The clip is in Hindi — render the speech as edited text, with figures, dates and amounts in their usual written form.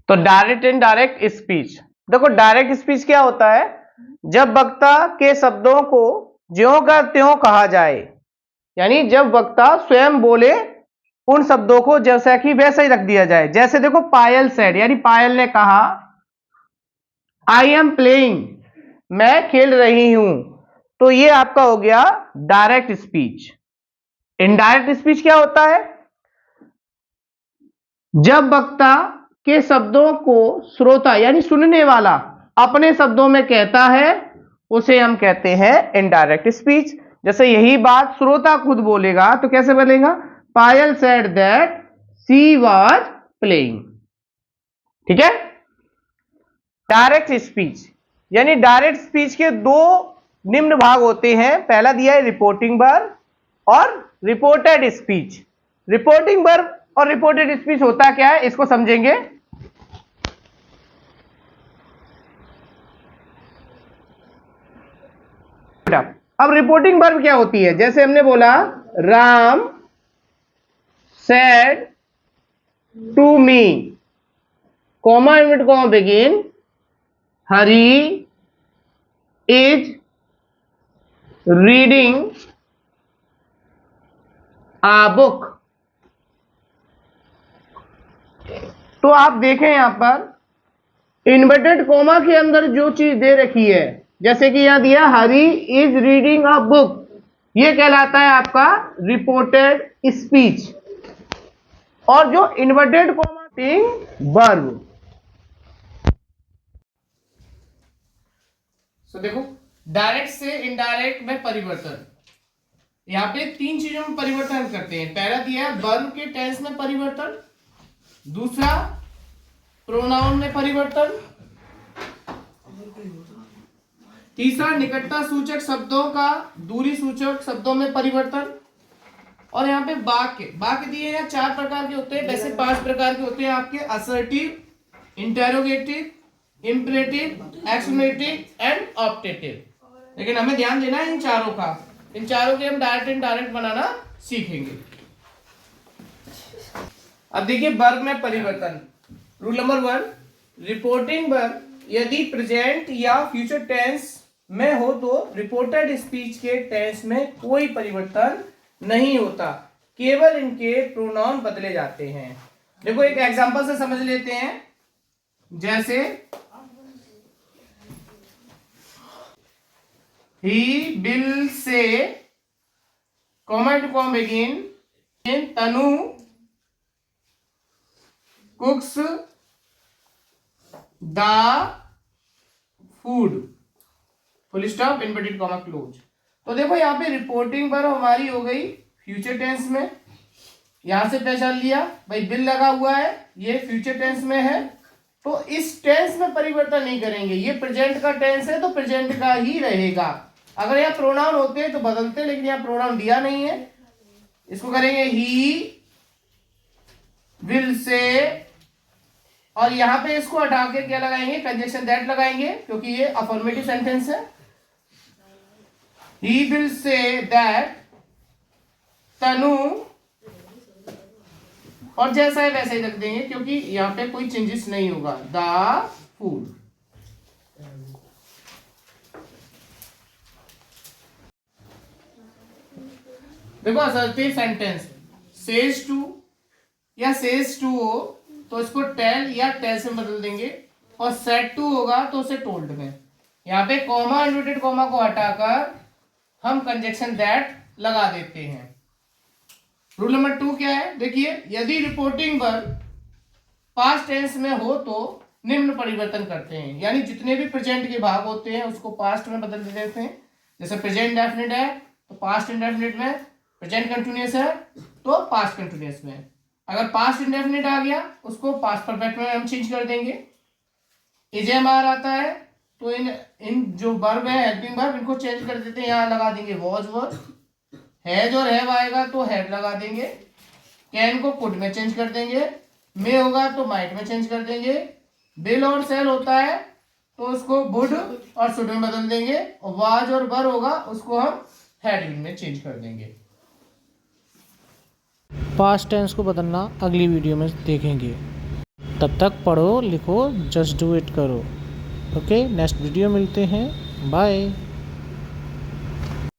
तो डायरेक्ट एंड डायरेक्ट स्पीच। देखो डायरेक्ट स्पीच क्या होता है, जब वक्ता के शब्दों को ज्यों का त्यों कहा जाए, यानी जब वक्ता स्वयं बोले उन शब्दों को जैसा कि वैसा ही रख दिया जाए। जैसे देखो पायल सेड, यानी पायल ने कहा आई एम प्लेइंग, मैं खेल रही हूं, तो ये आपका हो गया डायरेक्ट स्पीच। इनडायरेक्ट स्पीच क्या होता है, जब वक्ता के शब्दों को श्रोता यानी सुनने वाला अपने शब्दों में कहता है, उसे हम कहते हैं इनडायरेक्ट स्पीच। जैसे यही बात श्रोता खुद बोलेगा तो कैसे बनेगा, Payal said that she was playing. ठीक है। डायरेक्ट स्पीच यानी डायरेक्ट स्पीच के दो निम्न भाग होते हैं। पहला दिया है रिपोर्टिंग वर्ब और रिपोर्टेड स्पीच। रिपोर्टिंग वर्ब और रिपोर्टेड स्पीच होता क्या है, इसको समझेंगे। अब रिपोर्टिंग वर्ब क्या होती है, जैसे हमने बोला Ram said to me, comma inverted comma begin, Hari is reading a book. तो आप देखें यहां पर इन्वर्टेड कॉमा के अंदर जो चीज दे रखी है, जैसे कि यहां दिया हरी इज रीडिंग अ बुक, ये कहलाता है आपका रिपोर्टेड स्पीच। और जो इन्वर्टेड कॉमा वर्ब। तो देखो डायरेक्ट से इनडायरेक्ट में परिवर्तन, यहां पे तीन चीजों में परिवर्तन करते हैं। पहला दिया है वर्ब के टेंस में परिवर्तन, दूसरा प्रोनाउन में परिवर्तन, तीसरा निकटता सूचक शब्दों का दूरी सूचक शब्दों में परिवर्तन। और यहाँ पे वाक्य दिए हैं चार प्रकार के होते हैं, वैसे 5 प्रकार के होते हैं आपके, assertive, interrogative, imperative, exclamative and optative. लेकिन हमें ध्यान देना है इन चारों का, इन चारों के हम डायरेक्ट इनडायरेक्ट बनाना सीखेंगे। अब देखिए वर्ब में परिवर्तन। रूल नंबर 1, रिपोर्टिंग वर्ब यदि प्रेजेंट या फ्यूचर टेंस में हो तो रिपोर्टेड स्पीच के टेंस में कोई परिवर्तन नहीं होता, केवल इनके प्रोनाउन बदले जाते हैं। देखो एक एग्जांपल से समझ लेते हैं, जैसे he will say comment com begin Tanu कुक्स the food, full stop, inverted comma close. तो देखो यहाँ पे रिपोर्टिंग वर्ब हमारी हो गई फ्यूचर टेंस में, यहां से पहचान लिया भाई बिल लगा हुआ है, ये फ्यूचर टेंस में है, तो इस टेंस में परिवर्तन नहीं करेंगे। ये प्रेजेंट का टेंस है तो प्रेजेंट का ही रहेगा। अगर यहाँ प्रोनाउन होते तो बदलते, लेकिन यहाँ प्रोनाउन दिया नहीं है, इसको करेंगे ही विल से, और यहां पे इसको हटा के क्या लगाएंगे, कंजक्शन दैट लगाएंगे, क्योंकि ये अफर्मेटिव सेंटेंस है। ही विल से दैट तनु, और जैसा है वैसे ही रख देंगे क्योंकि यहां पे कोई चेंजेस नहीं होगा, द फूड। देखो असर्टिव सेंटेंस सेज टू या सेज टू हो तो इसको टेल या टेल से बदल देंगे, और सेड टू होगा तो उसे टोल्ड में। यहाँ पे कॉमा इन्वर्टेड कॉमा को हटाकर हम कंजक्शन दैट लगा देते हैं। रूल नंबर 2 क्या है, देखिए यदि रिपोर्टिंग वर्ब पास्ट टेंस में हो तो निम्न परिवर्तन करते हैं, यानी जितने भी प्रेजेंट के भाग होते हैं उसको पास्ट में बदल देते हैं। जैसे प्रेजेंट डेफिनेट है तो पास्ट इंडेफिनिट में, प्रेजेंट कंटिन्यूअस है तो पास्ट कंटिन्यूअस में। अगर पास्ट इंडेफिनिट आ गया उसको पास्ट परफेक्ट में हम चेंज कर देंगे। इजेएमआर आता है तो इन जो वर्ब है हेल्पिंग वर्ब, इनको चेंज कर देते हैं, यहाँ लगा देंगे वॉज वर्ब। हैज और हैव आएगा तो हैड लगा देंगे। कैन को कुड में चेंज कर देंगे, मे होगा तो माइट में चेंज कर देंगे। बिल और सेल होता है तो उसको वुड और शुड में बदल देंगे, और वाज और वर होगा उसको हम हैड में चेंज कर देंगे। पास्ट टेंस को बदलना अगली वीडियो में देखेंगे। तब तक पढ़ो लिखो जस्ट डू इट करो। ओके, नेक्स्ट वीडियो मिलते हैं, बाय।